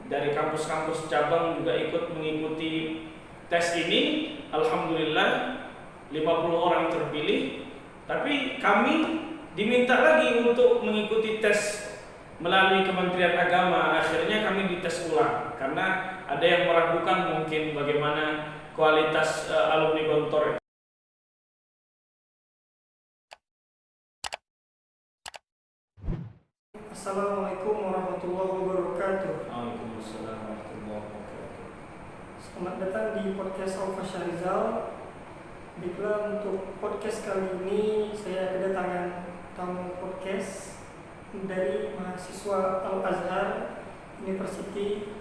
dari kampus-kampus cabang juga ikut mengikuti tes ini. Alhamdulillah 50 orang terpilih. Tapi kami diminta lagi untuk mengikuti tes melalui Kementerian Agama. Akhirnya kami dites ulang karena ada yang meragukan mungkin bagaimana kualitas alumni Gontor. Assalamualaikum warahmatullahi wabarakatuh. Waalaikumsalam warahmatullahi wabarakatuh. Selamat datang di podcast Al-Fasha Rizal. Baiklah, untuk podcast kali ini saya kedatangan tamu podcast dari mahasiswa Al-Azhar University.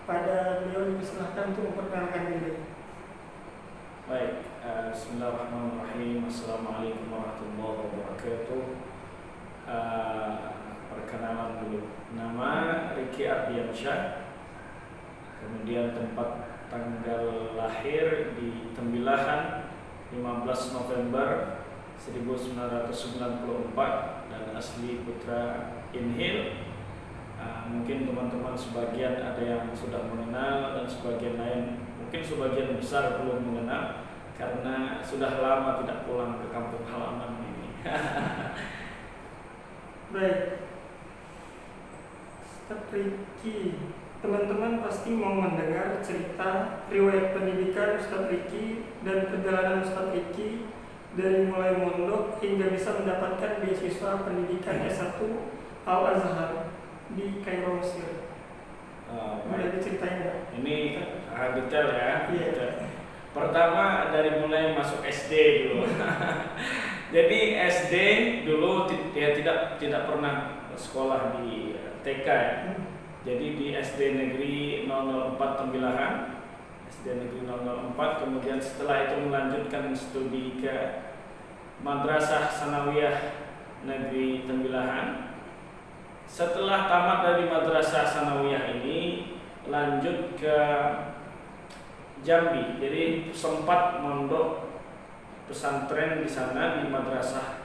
Kepada beliau dipersilahkan untuk memperkenalkan diri. Baik, bismillahirrahmanirrahim. Assalamualaikum warahmatullahi wabarakatuh. Perkenalan dulu. Nama Riki Ardiansyah. Kemudian tempat tanggal lahir di Tembilahan 15 November 1994 dan asli Putra Inhil. Mungkin teman-teman sebagian ada yang sudah mengenal dan sebagian lain mungkin sebagian besar belum mengenal karena sudah lama tidak pulang ke kampung halaman ini. Baik, Ustaz Riki, teman-teman pasti mau mendengar cerita riwayat pendidikan Ustaz Riki dan perjalanan Ustaz Riki dari mulai mondok hingga bisa mendapatkan beasiswa pendidikan S1 Al-Azhar di Kairo, Mesir. Boleh diceritain nggak? Ini detail ya. Iya. Pertama dari mulai masuk SD dulu. Jadi SD dulu tidak pernah sekolah di TK ya. Jadi di SD Negeri 004 Tembilahan, SD Negeri 004. Kemudian setelah itu melanjutkan studi ke Madrasah Sanawiyah Negeri Tembilahan. Setelah tamat dari Madrasah Sanawiyah ini lanjut ke Jambi. Jadi sempat mondok pesantren di sana di Madrasah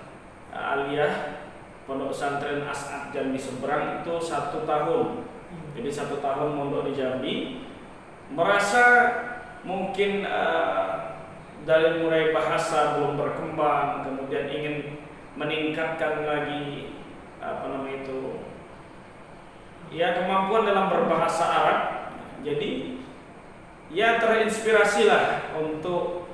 Aliyah Pondok Pesantren As'ad Jambi Seberang itu 1 tahun. Jadi 1 tahun mondok di Jambi. Merasa mungkin dari mulai bahasa belum berkembang, kemudian ingin meningkatkan lagi kemampuan dalam berbahasa Arab. Jadi terinspirasilah untuk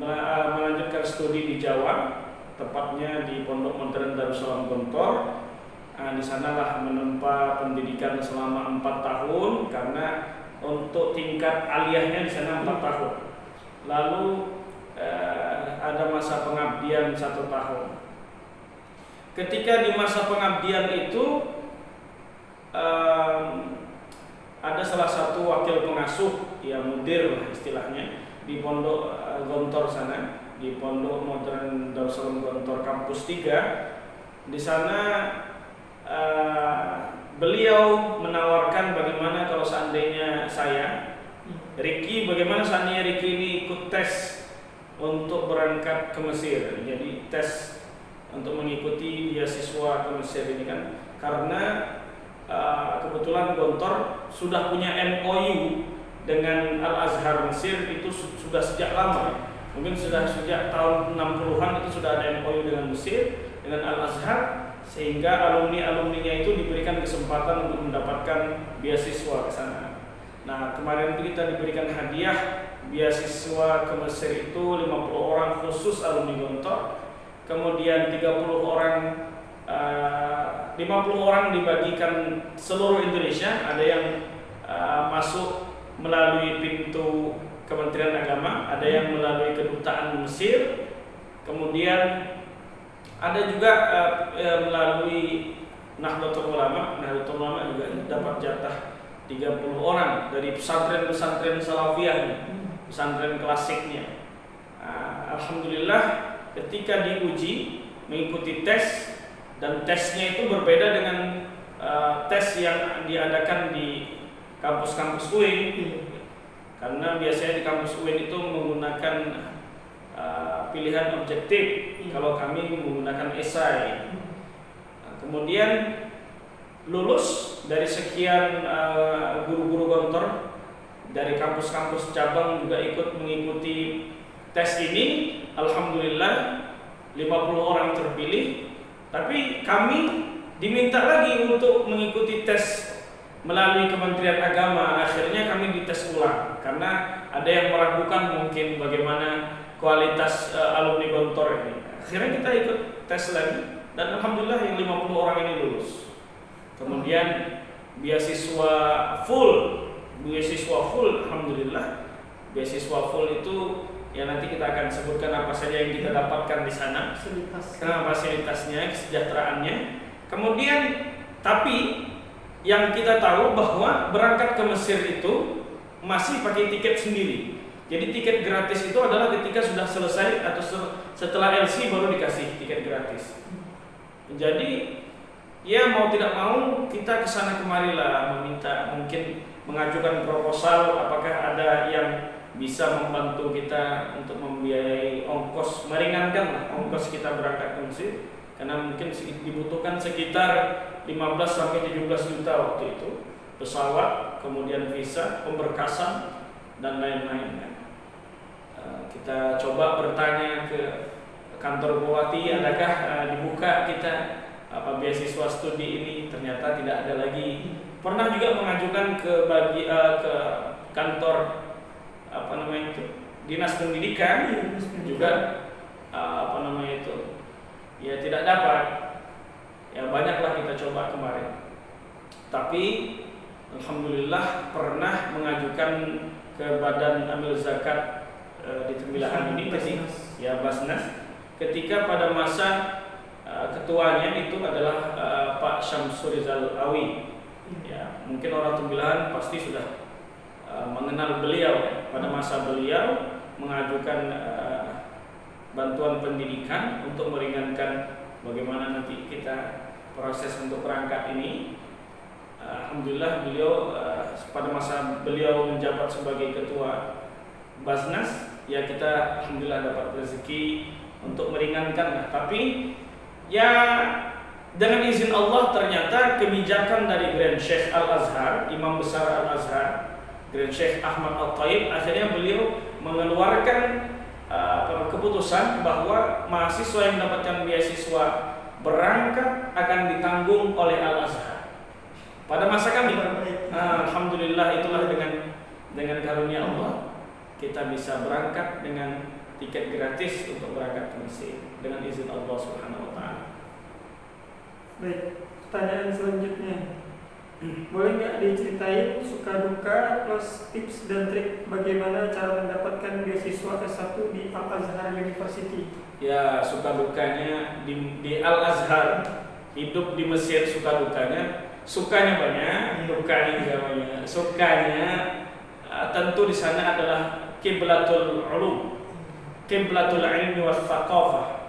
melanjutkan studi di Jawa, tepatnya di Pondok Modern Darussalam Gontor. Di sanalah menempa pendidikan selama 4 tahun karena untuk tingkat aliyahnya di sana 4 tahun. Lalu ada masa pengabdian 1 tahun. Ketika di masa pengabdian itu ada salah satu wakil pengasuh, mudir lah istilahnya, di Pondok Gontor sana, di Pondok Modern Darussalam Gontor Kampus 3. Di sana beliau menawarkan bagaimana kalau seandainya saya, Riki, bagaimana seandainya Riki ini ikut tes untuk berangkat ke Mesir. Jadi tes untuk mengikuti beasiswa ke Mesir ini kan, karena kebetulan Gontor sudah punya MOU dengan Al-Azhar Mesir itu sudah sejak lama. Mungkin sudah sejak tahun 60-an itu sudah ada MOU dengan Mesir, dengan Al-Azhar, sehingga alumni-alumninya itu diberikan kesempatan untuk mendapatkan beasiswa ke sana. Nah, kemarin kita diberikan hadiah beasiswa ke Mesir itu 50 orang khusus alumni Gontor. Kemudian 50 orang dibagikan seluruh Indonesia. Ada yang masuk melalui pintu Kementerian Agama, ada yang melalui kedutaan Mesir, kemudian ada juga melalui Nahdlatul Ulama. Nahdlatul Ulama juga dapat jatah 30 orang dari pesantren-pesantren salafiyah, pesantren klasiknya. Alhamdulillah ketika diuji mengikuti tes, dan tesnya itu berbeda dengan tes yang diadakan di kampus-kampus UIN. Karena biasanya di kampus UIN itu menggunakan pilihan objektif, kalau kami menggunakan esai. Kemudian lulus dari sekian guru-guru Gontor dari kampus-kampus cabang juga ikut mengikuti tes ini. Alhamdulillah 50 orang terpilih. Tapi kami diminta lagi untuk mengikuti tes melalui Kementerian Agama. Akhirnya kami dites ulang karena ada yang meragukan mungkin bagaimana kualitas alumni Gontor ini. Akhirnya kita ikut tes lagi dan alhamdulillah yang 50 orang ini lulus. Kemudian beasiswa full, alhamdulillah. Beasiswa full itu ya nanti kita akan sebutkan apa saja yang kita dapatkan di sana, fasilitasnya, kesejahteraannya. Kemudian tapi yang kita tahu bahwa berangkat ke Mesir itu masih pakai tiket sendiri. Jadi tiket gratis itu adalah ketika sudah selesai atau setelah LC baru dikasih tiket gratis. Jadi ya mau tidak mau kita kesana kemari lah meminta, mungkin mengajukan proposal apakah ada yang bisa membantu kita untuk membiayai ongkos, meringankan lah ongkos kita berangkat ke Mesir, karena mungkin dibutuhkan sekitar 15-17 juta waktu itu, pesawat, kemudian visa, pemberkasan dan lain-lain. Kita coba bertanya ke kantor Bupati, adakah dibuka kita beasiswa studi ini, ternyata tidak ada lagi. Pernah juga mengajukan ke kantor Dinas Pendidikan juga ya tidak dapat. Ya banyaklah kita coba kemarin. Tapi alhamdulillah pernah mengajukan ke Badan Amil Zakat di Tembilahan ini ya Basnas, ketika pada masa ketuanya itu adalah Pak Syamsur Rizal Awi. Ya, mungkin orang Tembilahan pasti sudah mengenal beliau ya. Pada masa beliau mengajukan bantuan pendidikan untuk meringankan bagaimana nanti kita proses untuk berangkat ini. Alhamdulillah beliau pada masa beliau menjabat sebagai ketua Basnas, ya kita alhamdulillah dapat rezeki untuk meringankan. Tapi ya dengan izin Allah ternyata kebijakan dari Grand Sheikh Al-Azhar, Imam Besar Al-Azhar, Grand Sheikh Ahmad Al-Taib, akhirnya beliau mengeluarkan keputusan bahwa mahasiswa yang mendapatkan beasiswa berangkat akan ditanggung oleh Al-Azhar. Pada masa kami, alhamdulillah itulah dengan karunia Allah kita bisa berangkat dengan tiket gratis untuk berangkat ke Mesir dengan izin Allah Subhanahu wa taala. Baik, pertanyaan selanjutnya. Boleh nggak diceritain suka duka plus tips dan trik bagaimana cara mendapatkan beasiswa S1 di Al-Azhar University? Ya, suka dukanya di Al-Azhar, hidup di Mesir suka dukanya. Sukanya banyak, dukanya juga banyak. Sukanya tentu di sana adalah kiblatul ulum, kiblatul ilmi was thaqafah.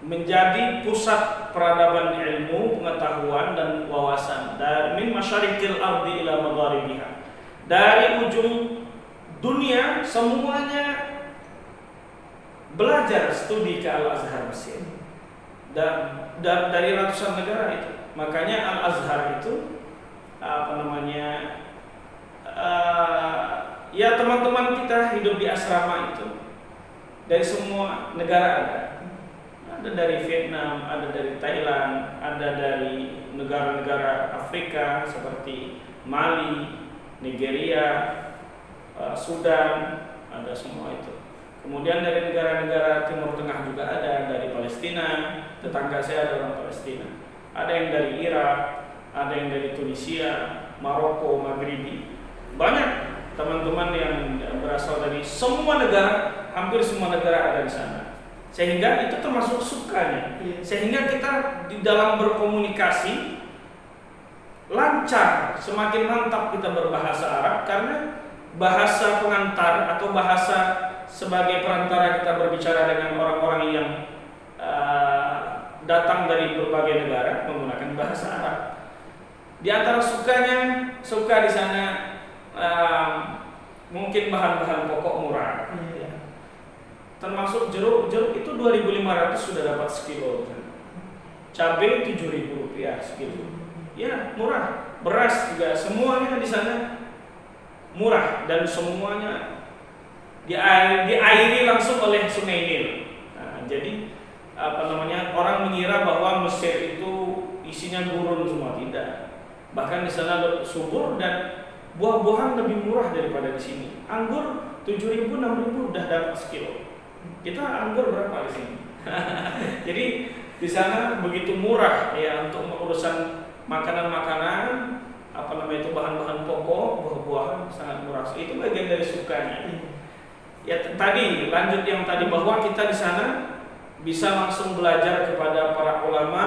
Menjadi pusat peradaban ilmu, pengetahuan dan wawasan dari min masyariqil ardi ila magharibiha. Dari ujung dunia semuanya belajar studi ke Al-Azhar Mesir. Dan dari ratusan negara itu. Makanya Al-Azhar itu ya teman-teman kita hidup di asrama itu dari semua negara ada. Ada dari Vietnam, ada dari Thailand, ada dari negara-negara Afrika seperti Mali, Nigeria, Sudan, ada semua itu. Kemudian dari negara-negara Timur Tengah juga ada, dari Palestina, tetangga saya ada orang Palestina. Ada yang dari Irak, ada yang dari Tunisia, Maroko, Maghribi. Banyak teman-teman yang berasal dari semua negara, hampir semua negara ada di sana. Sehingga itu termasuk sukanya. Sehingga kita di dalam berkomunikasi lancar, semakin mantap kita berbahasa Arab karena bahasa pengantar atau bahasa sebagai perantara kita berbicara dengan orang-orang yang datang dari berbagai negara menggunakan bahasa Arab. Di antara sukanya, suka di sana mungkin bahan-bahan pokok murah. Termasuk jeruk itu 2.500 sudah dapat sekilo. Cabai 7.000 rupiah sekilo. Ya, murah. Beras juga semuanya di sana murah dan semuanya diairi langsung oleh Sungai Nil. Nah, jadi orang mengira bahwa Mesir itu isinya gurun semua, tidak. Bahkan di sana subur dan buah-buahan lebih murah daripada di sini. Anggur 7.000, 6.000 udah dapat sekilo. Kita anggur berapa di sini? Jadi di sana begitu murah ya untuk urusan makanan-makanan, bahan-bahan pokok, buah-buahan sangat murah. Itu bagian dari sukanya. Ya tadi lanjut yang tadi bahwa kita di sana bisa langsung belajar kepada para ulama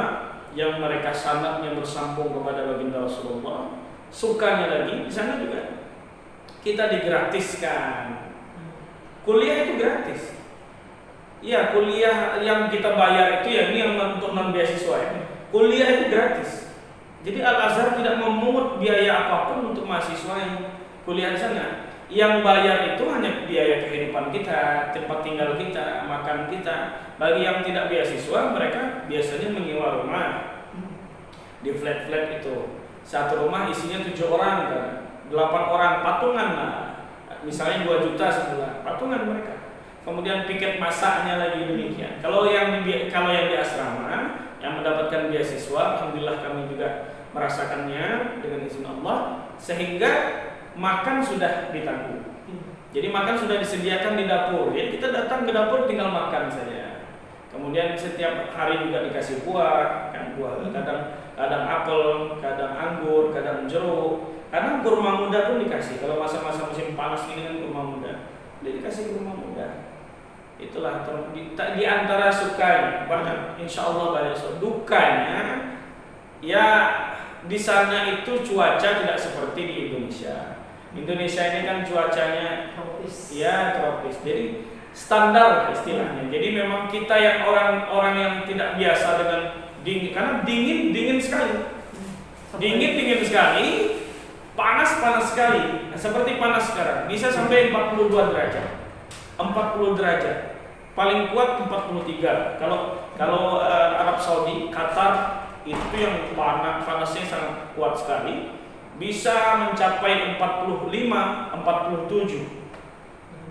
yang mereka sanadnya bersambung kepada baginda Rasulullah. Sukanya lagi di sana juga kita digratiskan. Kuliah itu gratis. Iya, kuliah yang kita bayar itu ya ini yang untuk non beasiswa ya. Kuliah itu gratis. Jadi Al-Azhar tidak memungut biaya apapun untuk mahasiswa yang kuliah di sana. Yang bayar itu hanya biaya kehidupan kita, tempat tinggal kita, makan kita. Bagi yang tidak beasiswa, mereka biasanya menyewa rumah di flat-flat itu. Satu rumah isinya 7 orang, kan? 8 orang, patungan lah. Misalnya 2 juta sebulan, patungan mereka. Kemudian piket masaknya lagi demikian. Kalau yang di asrama yang mendapatkan beasiswa, alhamdulillah kami juga merasakannya dengan izin Allah, sehingga makan sudah ditanggung. Jadi makan sudah disediakan di dapur. Jadi kita datang ke dapur tinggal makan saja. Kemudian setiap hari juga dikasih buah, kan buah kadang apel, kadang anggur, kadang jeruk. Kadang kurma muda pun dikasih. Kalau masa-masa musim panas ini kan kurma muda, jadi dikasih kurma muda. Itulah di antara sukanya, bahkan insya Allah banyak dukanya. Ya di sana itu cuaca tidak seperti di Indonesia. Indonesia ini kan cuacanya tropis. Ya tropis. Jadi standar istilahnya. Jadi memang kita yang orang yang tidak biasa dengan dingin, karena dingin sekali. Dingin sekali, panas sekali. Nah, seperti panas sekarang, bisa sampai 42 derajat. 40 derajat. Paling kuat 43. Kalau Arab Saudi, Qatar itu yang panasnya sangat kuat sekali. Bisa mencapai 45, 47,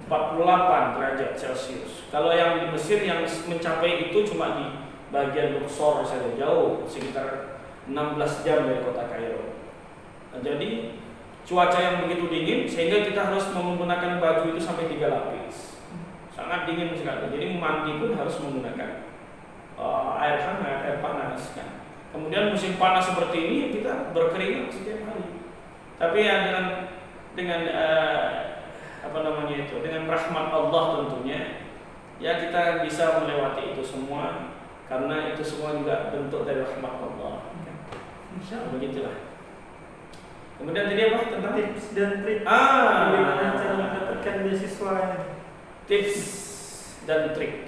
48 derajat Celcius. Kalau yang di Mesir yang mencapai itu cuma di bagian Luxor saja, jauh sekitar 16 jam dari kota Kairo. Nah, jadi cuaca yang begitu dingin sehingga kita harus menggunakan baju itu sampai 3 lapis. Sangat dingin sekali. Jadi mandi pun harus menggunakan air hangat, air panas kan. Kemudian musim panas seperti ini kita berkeringat setiap hari. Tapi ya dengan dengan rahmat Allah tentunya ya kita bisa melewati itu semua karena itu semua juga bentuk dari rahmat Allah. Insyaallah begitulah. Kemudian tadi apa tentang tips dan trik bagaimana cara mendapatkan beasiswa. Tips dan trik.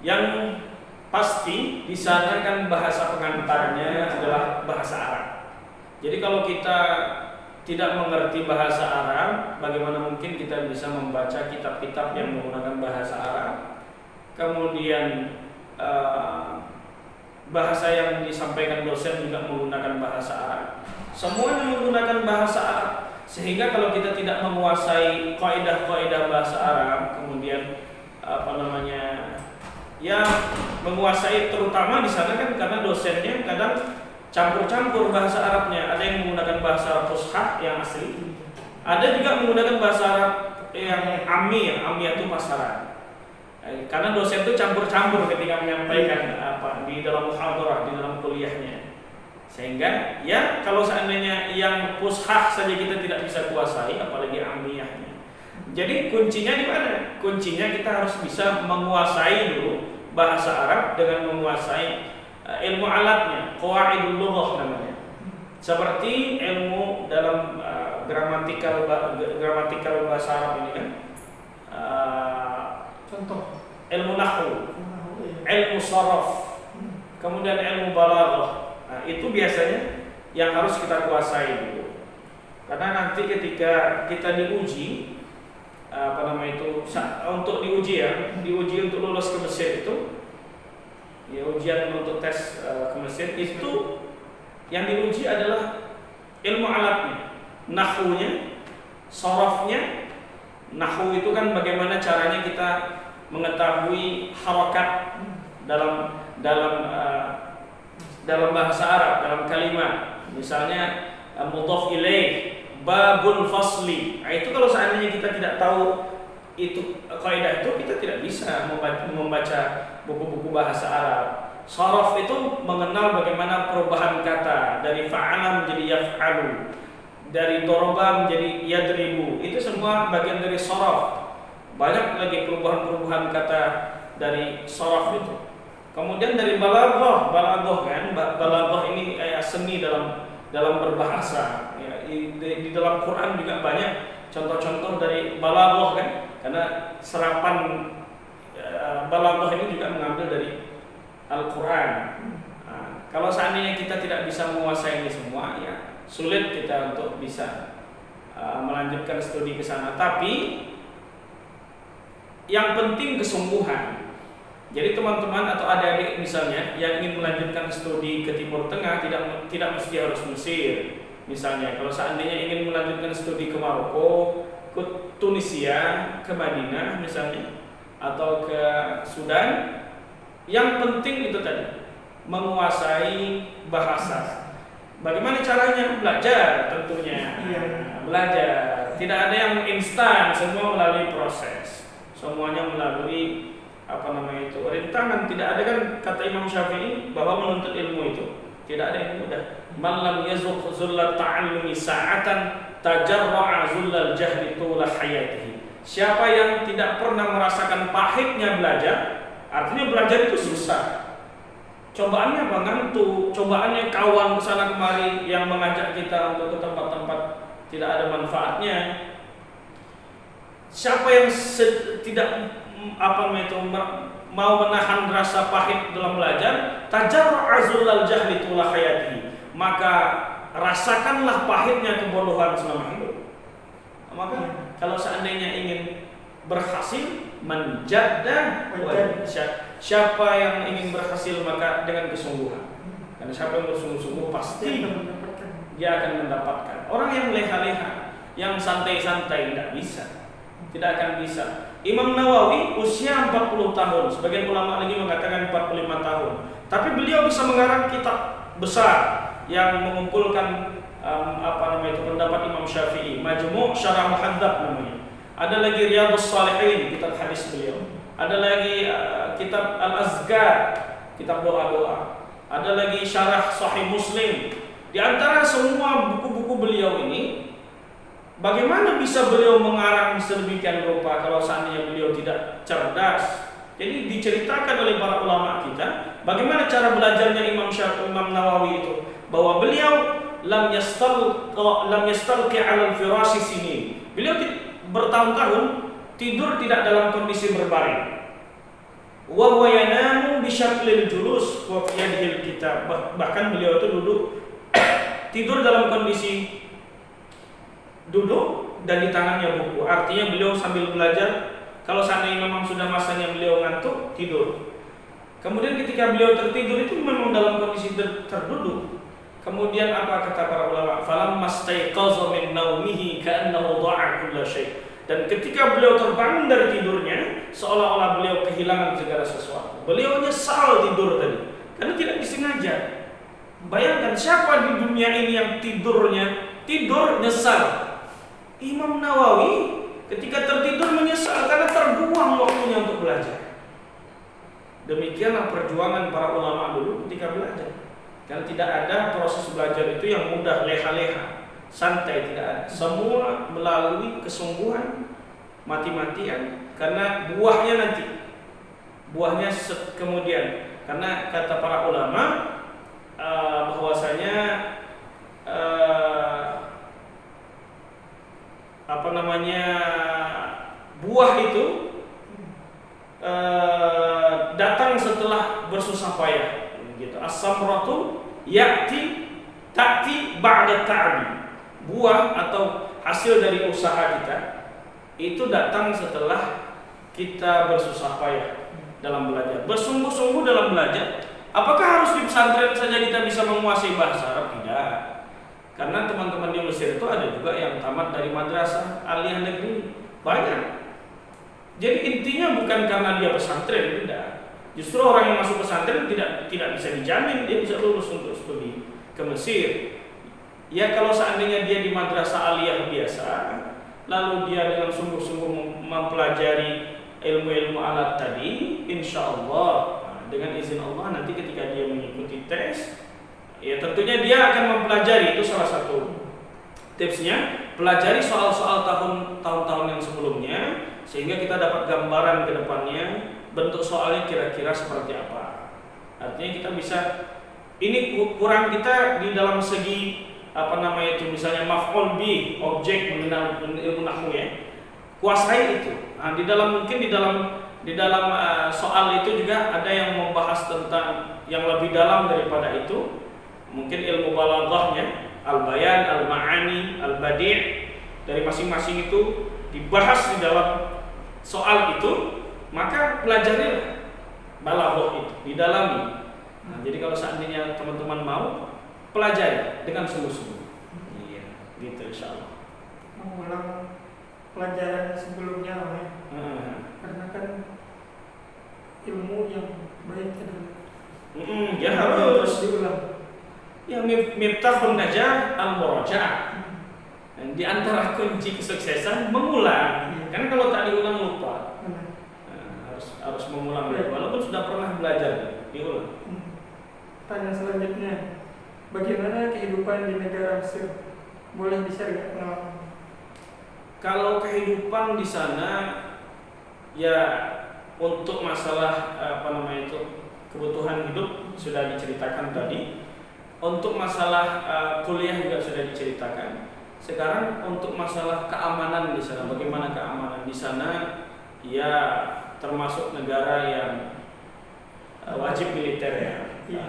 Yang pasti di sana kan bahasa pengantarnya adalah bahasa Arab. Jadi kalau kita tidak mengerti bahasa Arab, bagaimana mungkin kita bisa membaca kitab-kitab yang menggunakan bahasa Arab? Kemudian bahasa yang disampaikan dosen juga menggunakan bahasa Arab. Semuanya menggunakan bahasa Arab. Sehingga kalau kita tidak menguasai kaidah-kaidah bahasa Arab, kemudian menguasai terutama di sana kan karena dosennya kadang campur-campur bahasa Arabnya. Ada yang menggunakan bahasa Arab fushah yang asli, ada juga menggunakan bahasa Arab yang amiyah itu pasaran. Karena dosen itu campur-campur ketika menyampaikan di dalam muhadarah, di dalam kuliahnya. Sehingga ya kalau seandainya yang fushah saja kita tidak bisa kuasai, apalagi amiyahnya. Jadi kuncinya di mana? Kuncinya kita harus bisa menguasai dulu bahasa Arab dengan menguasai ilmu alatnya, qawaidul lughah namanya. Seperti ilmu dalam gramatikal bahasa Arab ini kan. Contoh ilmu nahwu, ilmu sharaf, kemudian ilmu balaghah. Nah, itu biasanya yang harus kita kuasai dulu. Karena nanti ketika kita diuji untuk diuji untuk lulus ke Mesir itu, ya ujian untuk tes ke Mesir itu Yang diuji adalah ilmu alatnya, nahwunya, sorofnya. Nahwu itu kan bagaimana caranya kita mengetahui harokat dalam bahasa Arab, dalam kalimat. Misalnya mudhaf ilaih, babul fasli. Nah, itu kalau seandainya kita tidak tahu itu kaidah itu, kita tidak bisa membaca buku-buku bahasa Arab. Sharaf itu mengenal bagaimana perubahan kata dari fa'ala menjadi yaf'alu, dari doroba menjadi yadribu. Itu semua bagian dari sharaf. Banyak lagi perubahan-perubahan kata dari sharaf itu. Kemudian dari balaghah kan, balaghah ini seni dalam berbahasa. Ya, di dalam Quran juga banyak contoh-contoh dari balaghah kan, karena serapan balaghah ini juga mengambil dari Al-Quran. Nah, kalau seandainya kita tidak bisa menguasai ini semua, ya sulit kita untuk bisa melanjutkan studi ke sana. Tapi yang penting kesungguhan. Jadi teman-teman atau adik-adik misalnya yang ingin melanjutkan studi ke Timur Tengah, tidak mesti harus Mesir. Misalnya kalau seandainya ingin melanjutkan studi ke Maroko, ke Tunisia, ke Madinah misalnya, atau ke Sudan, yang penting itu tadi, menguasai bahasa. Bagaimana caranya? Belajar tentunya. Belajar. Tidak ada yang instan, semua melalui proses. Semuanya melalui rintangan. Tidak ada kan kata Imam Syafi'i bahwa menuntut ilmu itu tidak ada yang mudah. Man lam yazuq zullat ta'allumi sa'atan tajarra'a zullal jahli tula hayatihi. Siapa yang tidak pernah merasakan pahitnya belajar, artinya belajar itu susah. Cobaannya apa? Ngantuk. Cobaannya kawan kesana kemari yang mengajak kita untuk ke tempat-tempat tidak ada manfaatnya. Siapa yang tidak mau menahan rasa pahit dalam belajar, tajarra'a zullal jahli tula hayatihi, maka rasakanlah pahitnya kebodohan selama hidup. Maka kalau seandainya ingin berhasil, menjadda, siapa yang ingin berhasil maka dengan kesungguhan. Karena siapa yang bersungguh-sungguh pasti dia akan mendapatkan. Orang yang leha-leha, yang santai-santai tidak akan bisa. Imam Nawawi usia 40 tahun, sebagian ulama lagi mengatakan 45 tahun. Tapi beliau bisa mengarang kitab besar yang mengumpulkan pendapat Imam Syafi'i, Majmu' Syarah Muhadzab namanya. Ada lagi Riyadhus Shalihin, kitab hadis beliau. Ada lagi kitab Al-Azkar, kitab doa-doa. Ada lagi Syarah Sahih Muslim. Di antara semua buku-buku beliau ini, bagaimana bisa beliau mengarang sedemikian rupa kalau seandainya beliau tidak cerdas? Jadi diceritakan oleh para ulama kita bagaimana cara belajarnya Imam Nawawi itu, bahwa beliau lam yastalqi 'ala al-firashi sinin. Beliau bertahun-tahun tidur tidak dalam kondisi berbaring. Wa huwa yanamu bi syaklil julus wa fi yadihi kitab. Bahkan beliau itu tidur dalam kondisi duduk dan di tangannya buku. Artinya beliau sambil belajar. Kalau seandainya memang sudah masanya beliau ngantuk, tidur. Kemudian ketika beliau tertidur itu memang dalam kondisi terduduk. Kemudian apa kata para ulama? Falam mastaiqaza min naumihi ka'annahu dha'a kullu syai'. Dan ketika beliau terbangun dari tidurnya, seolah-olah beliau kehilangan segala sesuatu. Beliau nyesal tidur tadi karena tidak disengaja. Bayangkan siapa di dunia ini yang tidur nyesal? Imam Nawawi ketika tertidur menyesal karena terbuang waktunya untuk belajar. Demikianlah perjuangan para ulama dulu ketika belajar. Karena tidak ada proses belajar itu yang mudah, leha-leha, santai, tidak ada. Semua melalui kesungguhan, mati-matian. Karena buahnya kemudian. Karena kata para ulama bahwasanya buah itu datang setelah bersusah payah. Gitu. As-samratu ta'ti ba'da ta'bi. Buah atau hasil dari usaha kita itu datang setelah kita bersusah payah dalam belajar, bersungguh-sungguh dalam belajar. Apakah harus di pesantren saja kita bisa menguasai bahasa Arab? Tidak. Karena teman-teman di Mesir itu ada juga yang tamat dari madrasah aliyah negeri. Banyak. Jadi intinya bukan karena dia pesantren, tidak. Justru orang yang masuk pesantren tidak bisa dijamin dia bisa lulus untuk studi ke Mesir. Ya kalau seandainya dia di madrasah aliyah biasa, lalu dia dengan sungguh-sungguh mempelajari ilmu-ilmu alat tadi, insya Allah dengan izin Allah nanti ketika dia mengikuti tes, ya tentunya dia akan mempelajari, itu salah satu tipsnya, pelajari soal-soal tahun-tahun yang sebelumnya sehingga kita dapat gambaran ke depannya bentuk soalnya kira-kira seperti apa. Artinya kita bisa, ini kurang kita di dalam segi misalnya maf'ul bi, objek mengenal ilmu nahwu ya. Kuasai itu. Nah, di dalam soal itu juga ada yang membahas tentang yang lebih dalam daripada itu. Mungkin ilmu balaghahnya, al-bayan, al-ma'ani, al-badi', dari masing-masing itu dibahas di dalam soal itu, maka pelajari balaghah itu, didalami. Nah, jadi kalau seandainya teman-teman mau pelajari dengan sungguh-sungguh. Iya, gitu insyaallah. Mengulang pelajaran sebelumnya ya. Karena kan ilmu yang baik adalah ya harus diulang. Ya miftahun najah al-muraja'ah. Di antara kunci kesuksesan mengulang. Karena kalau tak diulang lupa. Harus mengulang walaupun sudah pernah belajar, diulang. Tanya selanjutnya, bagaimana kehidupan di negara Mesir? Boleh di-share nggak pengalaman? Kalau kehidupan di sana, ya untuk masalah kebutuhan hidup sudah diceritakan tadi. Untuk masalah kuliah juga sudah diceritakan. Sekarang untuk masalah keamanan di sana, bagaimana keamanan di sana? Ya termasuk negara yang wajib militer ya.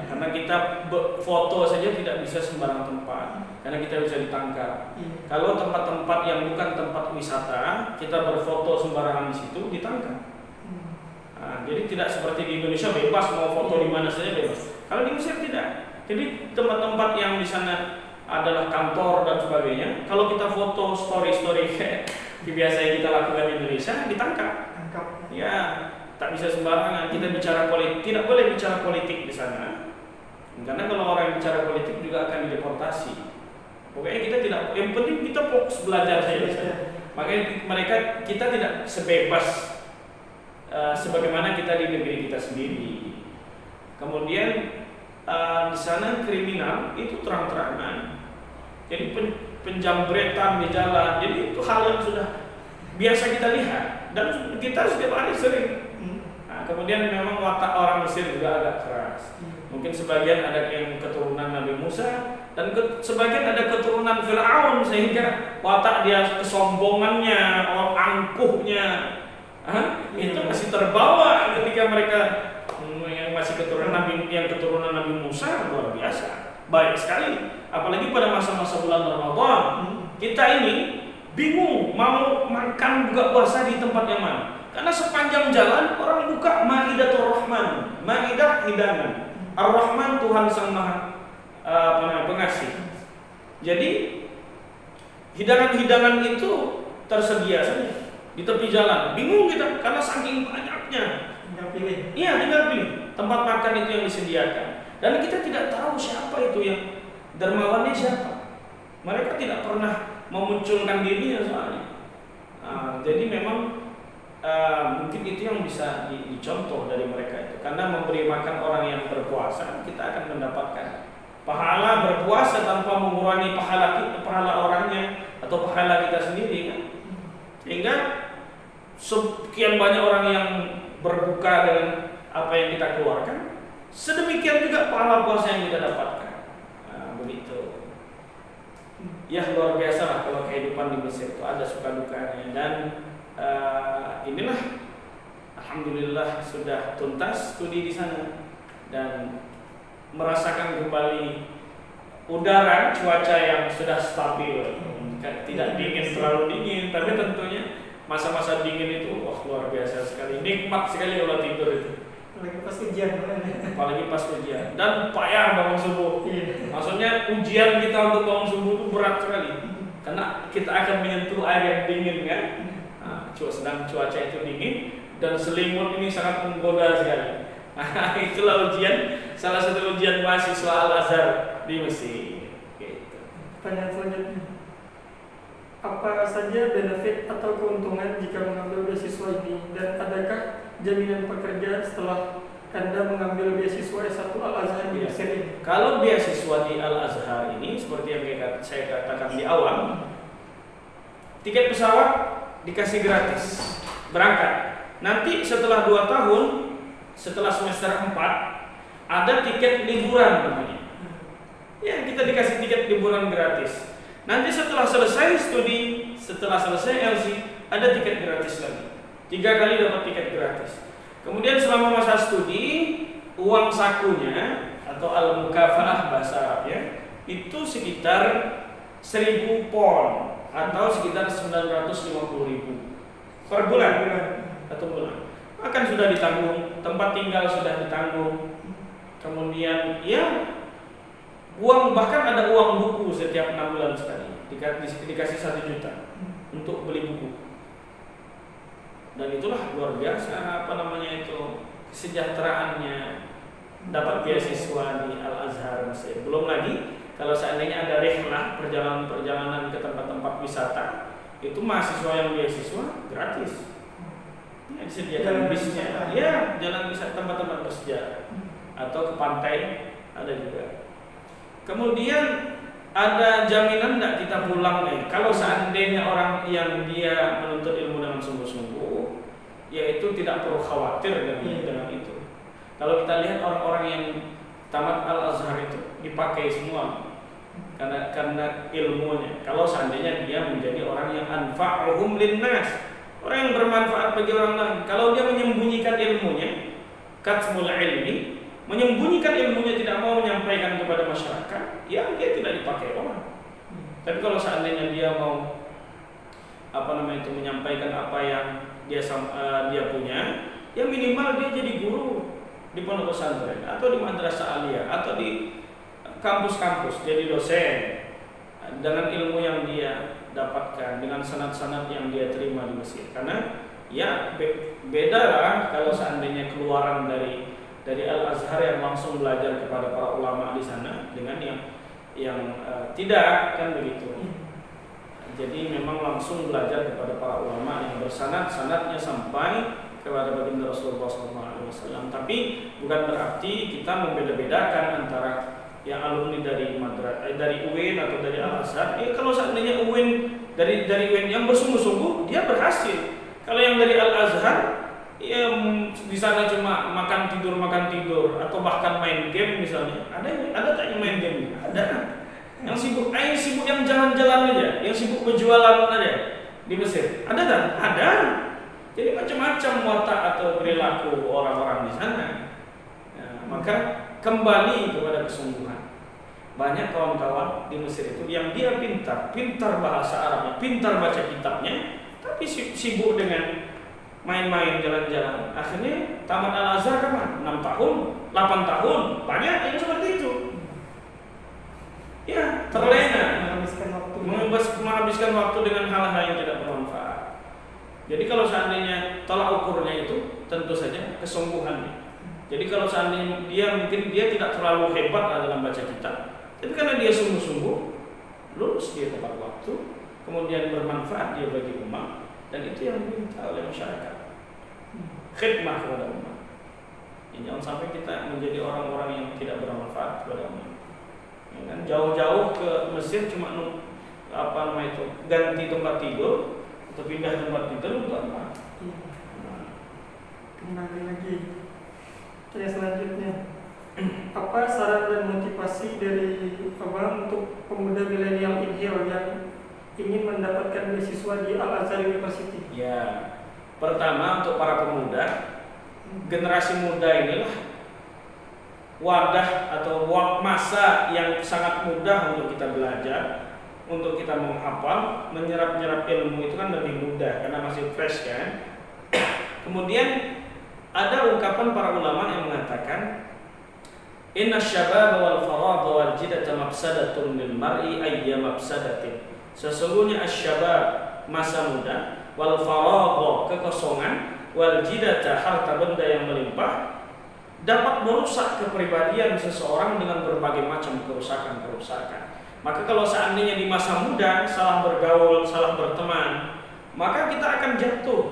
Karena kita foto saja tidak bisa sembarang tempat, karena kita bisa ditangkap. Kalau tempat-tempat yang bukan tempat wisata, kita berfoto sembarangan di situ ditangkap. Jadi tidak seperti di Indonesia bebas mau foto di mana saja bebas. Kalau di Mesir tidak. Jadi tempat-tempat yang di sana adalah kantor dan sebagainya. Kalau kita foto story kayak biasa yang kita lakukan di Indonesia, ditangkap. Ya, tak bisa sembarangan. Kita bicara politik, tidak boleh bicara politik di sana. Karena kalau orang yang bicara politik juga akan dideportasi. Pokoknya kita tidak, yang penting kita fokus belajar saja di sana. Makanya kita tidak sebebas sebagaimana kita di negeri kita sendiri. Kemudian di sana kriminal itu terang-terangan. Jadi penjambretan di jalan. Jadi itu hal yang sudah biasa kita lihat dan kita setiap hari sering. Kemudian memang watak orang Mesir juga agak keras. Mungkin sebagian ada yang keturunan Nabi Musa dan sebagian ada keturunan Fir'aun, sehingga watak dia, kesombongannya, angkuhnya itu masih terbawa ketika mereka yang masih keturunan Nabi Musa. Luar biasa, baik sekali. Apalagi pada masa-masa bulan Ramadan, kita ini bingung mau makan buka puasa di tempat yang mana. Karena sepanjang jalan orang buka Maidatul Rahman, Maidah hidangan. Ar-Rahman Tuhan Sang Maha Pengasih. Jadi hidangan-hidangan itu tersedia saja di tepi jalan. Bingung kita karena saking banyaknya. Tinggal pilih. Iya, tinggal pilih tempat makan itu yang disediakan. Dan kita tidak tahu siapa itu yang dermawannya siapa. Mereka tidak pernah memunculkan dirinya soalnya. Jadi memang mungkin itu yang bisa dicontoh dari mereka itu. Karena memberi makan orang yang berpuasa, kita akan mendapatkan pahala berpuasa tanpa mengurangi pahala orangnya atau pahala kita sendiri kan. Sehingga sekian banyak orang yang berbuka dengan apa yang kita keluarkan, sedemikian juga pahala puasa yang kita dapatkan. Begitu. Ya luar biasa lah kalau kehidupan di Mesir itu ada suka dukanya. Dan inilah alhamdulillah sudah tuntas studi di sana dan merasakan kembali udara, cuaca yang sudah stabil, tidak dingin, terlalu dingin. Tapi tentunya masa-masa dingin itu luar biasa sekali, nikmat sekali kalau tidur itu. Lagi pas ujian kan? apalagi pas ujian, dan payah bangun subuh. Iya. Maksudnya ujian kita untuk bangun subuh itu berat sekali, karena kita akan menyentuh air yang dingin kan. Nah, sedang cuaca itu dingin dan selimut ini sangat menggoda sekali. Nah, itulah ujian, salah satu ujian mahasiswa Al-Azhar di Mesir. Gitu. Pertanyaan selanjutnya. Apa saja benefit atau keuntungan jika mengambil beasiswa ini, dan adakah jaminan pekerjaan setelah Anda mengambil beasiswa S1 Al-Azhar di Mesir ini? Kalau beasiswa di Al-Azhar ini seperti yang saya katakan di awal, tiket pesawat dikasih gratis berangkat. Nanti setelah 2 tahun, setelah semester 4, ada tiket liburan namanya. Ya, kita dikasih tiket liburan gratis. Nanti setelah selesai studi, setelah selesai LC, ada tiket gratis lagi. 3 kali dapat tiket gratis. Kemudian selama masa studi, uang sakunya atau al-mukafa'ah bahasa Arabnya itu sekitar 1.000 pon atau sekitar 950.000 per bulan atau bulan. Akan sudah ditanggung, tempat tinggal sudah ditanggung. Kemudian ya uang, bahkan ada uang buku setiap 6 bulan sekali, dikasih 1 juta untuk beli buku. Dan itulah luar biasa kesejahteraannya dapat beasiswa di Al-Azhar Mesir. Belum lagi kalau seandainya ada rihlah, perjalanan ke tempat-tempat wisata, itu mahasiswa yang beasiswa gratis. Ya, disediakan bisnya, ya jalan bisa tempat-tempat bersejarah atau ke pantai ada juga. Kemudian ada jaminan tidak kita pulang nih? Kalau seandainya orang yang dia menuntut ilmu dengan sungguh-sungguh, yaitu tidak perlu khawatir dengan itu. Kalau kita lihat orang-orang yang tamat Al-Azhar itu dipakai semua karena ilmunya. Kalau seandainya dia menjadi orang yang anfa'uhum linnas, orang yang bermanfaat bagi orang lain. Kalau dia menyembunyikan ilmunya, katmul ilmi, menyembunyikan ilmunya, tidak mau menyampaikan kepada masyarakat, ya dia tidak dipakai orang. Tapi kalau seandainya dia mau menyampaikan apa yang dia punya, ya minimal dia jadi guru di pondok pesantren atau di madrasah aliyah atau di kampus-kampus jadi dosen dengan ilmu yang dia dapatkan, dengan sanad-sanad yang dia terima di Mesir. Karena ya beda lah kalau seandainya keluaran dari Al-Azhar yang langsung belajar kepada para ulama di sana dengan yang tidak, kan begitu. Jadi memang langsung belajar kepada para ulama yang bersanad-sanadnya sampai kepada baginda Rasulullah SAW. Tapi bukan berarti kita membeda-bedakan antara yang alumni dari UIN atau dari Al-Azhar. Kalau seandainya dari UIN yang bersungguh-sungguh, dia berhasil. Kalau yang dari Al-Azhar, ya di sana cuma makan tidur atau bahkan main game misalnya. Ada tak yang main game? Ada. Yang sibuk yang jalan-jalan aja, yang sibuk berjualan aja di Mesir. Ada tak? Ada. Jadi macam-macam watak atau perilaku orang-orang di sana. Maka kembali kepada kesungguhan. Banyak kawan-kawan di Mesir itu yang dia pintar bahasa Arabnya, pintar baca kitabnya, tapi sibuk dengan main-main, jalan-jalan. Akhirnya tamat Al-Azhar kan 6 tahun, 8 tahun, banyak yang seperti itu. Ya, terlena, menghabiskan waktu dengan hal-hal yang tidak bermanfaat. Jadi kalau seandainya tolak ukurnya itu tentu saja kesungguhannya. Jadi kalau seandainya dia tidak terlalu hebat dalam baca kitab, tapi karena dia sungguh-sungguh, lulus dia tepat waktu, kemudian bermanfaat dia bagi umat, dan itu yang diminta oleh masyarakat. Khidmah kepada umat. Jangan sampai kita menjadi orang-orang yang tidak bermanfaat kepada umat. Ya kan? Jauh-jauh ke Mesir cuma ganti tempat tidur atau pindah tempat tidur untuk apa? Kembali lagi. Tanya selanjutnya, apa saran dan motivasi dari Abang untuk pemuda milenial Inhil yang ingin mendapatkan beasiswa di Al-Azhar University? Ya, pertama untuk para pemuda, generasi muda inilah wadah atau masa yang sangat mudah untuk kita belajar, untuk kita menghafal, menyerap ilmu itu kan lebih mudah karena masih fresh kan. Kemudian ada ungkapan para ulama yang mengatakan inna syababa wal faragha wal jidata mafsadatun lil mar'i ayya mafsadatin. Sesungguhnya asyabab masa muda, wal faragha kekosongan, wal jidata harta benda yang melimpah dapat merusak kepribadian seseorang dengan berbagai macam kerusakan-kerusakan. Maka kalau seandainya di masa muda salah bergaul, salah berteman, maka kita akan jatuh.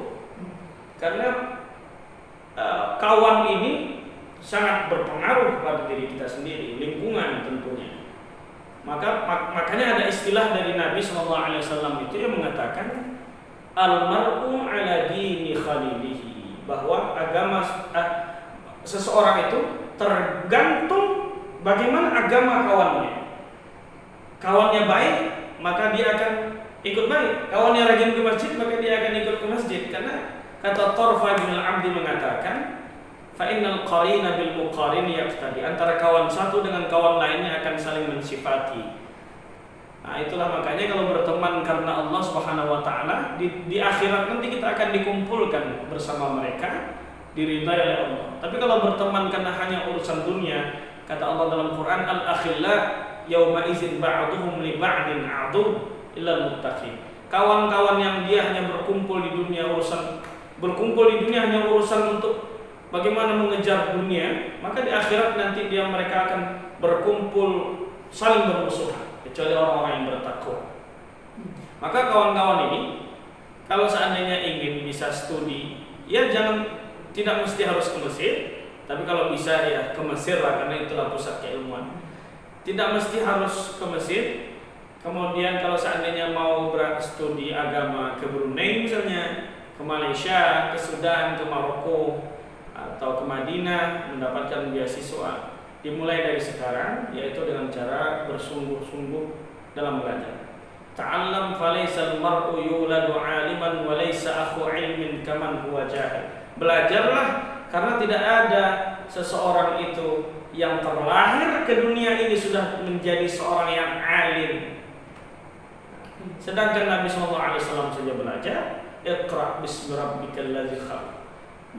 Karena kawan ini sangat berpengaruh pada diri kita sendiri, lingkungan tentunya. Makanya ada istilah dari Nabi SAW itu yang mengatakan al-mar'u ala dini khalilihi, bahwa agama seseorang itu tergantung bagaimana agama kawannya. Kawannya baik, maka dia akan ikut baik. Kawannya rajin ke masjid, maka dia akan ikut ke masjid. Karena kata Tarfa bin al-Abdi mengatakan fa'innal qarina bil muqarini yaqtadi, antara kawan satu dengan kawan lainnya akan saling mensifati. Nah, itulah makanya kalau berteman karena Allah Subhanahu wa taala, di akhirat nanti kita akan dikumpulkan bersama mereka, diridhai oleh Allah. Tapi kalau berteman karena hanya urusan dunia, kata Allah dalam Quran, al-akhilla yauma idzin ba'duhum li ba'din adu illal muttaqin. Kawan-kawan yang dia hanya berkumpul di dunia hanya urusan untuk bagaimana mengejar dunia, maka di akhirat nanti mereka akan berkumpul saling bermusuhan, kecuali orang-orang yang bertakwa. Maka kawan-kawan ini kalau seandainya ingin bisa studi, ya tidak mesti harus ke Mesir, tapi kalau bisa ya ke Mesir lah, karena itulah pusat keilmuan. Tidak mesti harus ke Mesir. Kemudian kalau seandainya mau berstudi agama ke Brunei misalnya, ke Malaysia, ke Sudan, ke Maroko, atau ke Madinah mendapatkan beasiswa, dimulai dari sekarang, yaitu dengan cara bersungguh-sungguh dalam belajar. Ta'allam falaisal mar'u yuladu 'aliman wa laysa akhu 'ilmin kaman huwa jahil. Belajarlah, karena tidak ada seseorang itu yang terlahir ke dunia ini sudah menjadi seorang yang alim. Sedangkan Nabi SAW saja belajar, Iqra bismi rabbikal ladzi khalaq.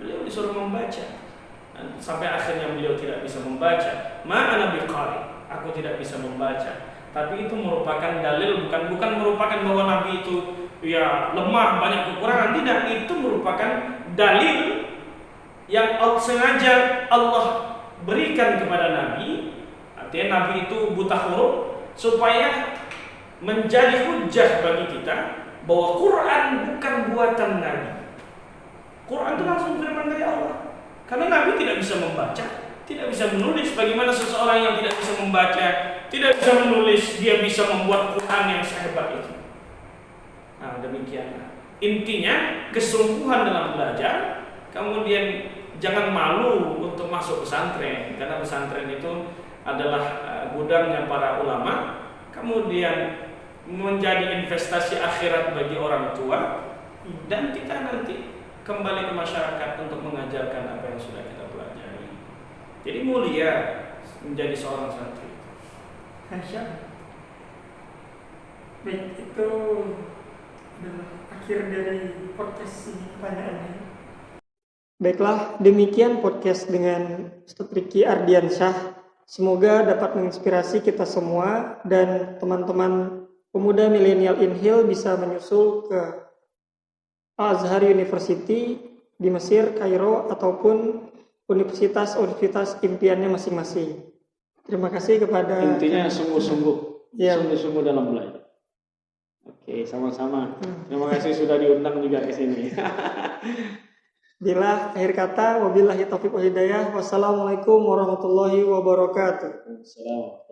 Beliau disuruh membaca. Sampai akhirnya beliau tidak bisa membaca. Ma'ana biqari, aku tidak bisa membaca. Tapi itu merupakan dalil, bukan merupakan bahwa Nabi itu ya lemah, banyak kekurangan. Tidak, itu merupakan dalil yang sengaja Allah berikan kepada Nabi. Artinya Nabi itu buta huruf supaya menjadi hujjah bagi kita bahwa Quran bukan buatan Nabi. Quran itu langsung firman dari Allah. Karena Nabi tidak bisa membaca, tidak bisa menulis. Bagaimana seseorang yang tidak bisa membaca, tidak bisa menulis, dia bisa membuat Quran yang sehebat itu? Nah, demikian. Intinya kesungguhan dalam belajar. Kemudian jangan malu untuk masuk pesantren, karena pesantren itu adalah gudangnya para ulama. Kemudian menjadi investasi akhirat bagi orang tua, dan kita nanti kembali ke masyarakat untuk mengajarkan apa yang sudah kita pelajari. Jadi mulia menjadi seorang santri. Masya. Baik, itu adalah akhir dari podcast ini, pertanyaannya. Baiklah, demikian podcast dengan Ustaz Ricky Ardiansyah. Semoga dapat menginspirasi kita semua dan teman-teman pemuda milenial Inhil bisa menyusul ke Al-Azhar University di Mesir, Kairo, ataupun universitas impiannya masing-masing. Terima kasih kepada... Intinya sungguh-sungguh dalam belajar. Oke, sama-sama. Terima kasih sudah diundang juga ke sini. Bila akhir kata, wabillahi taufiq wal hidayah. Wassalamualaikum warahmatullahi wabarakatuh. Assalamualaikum.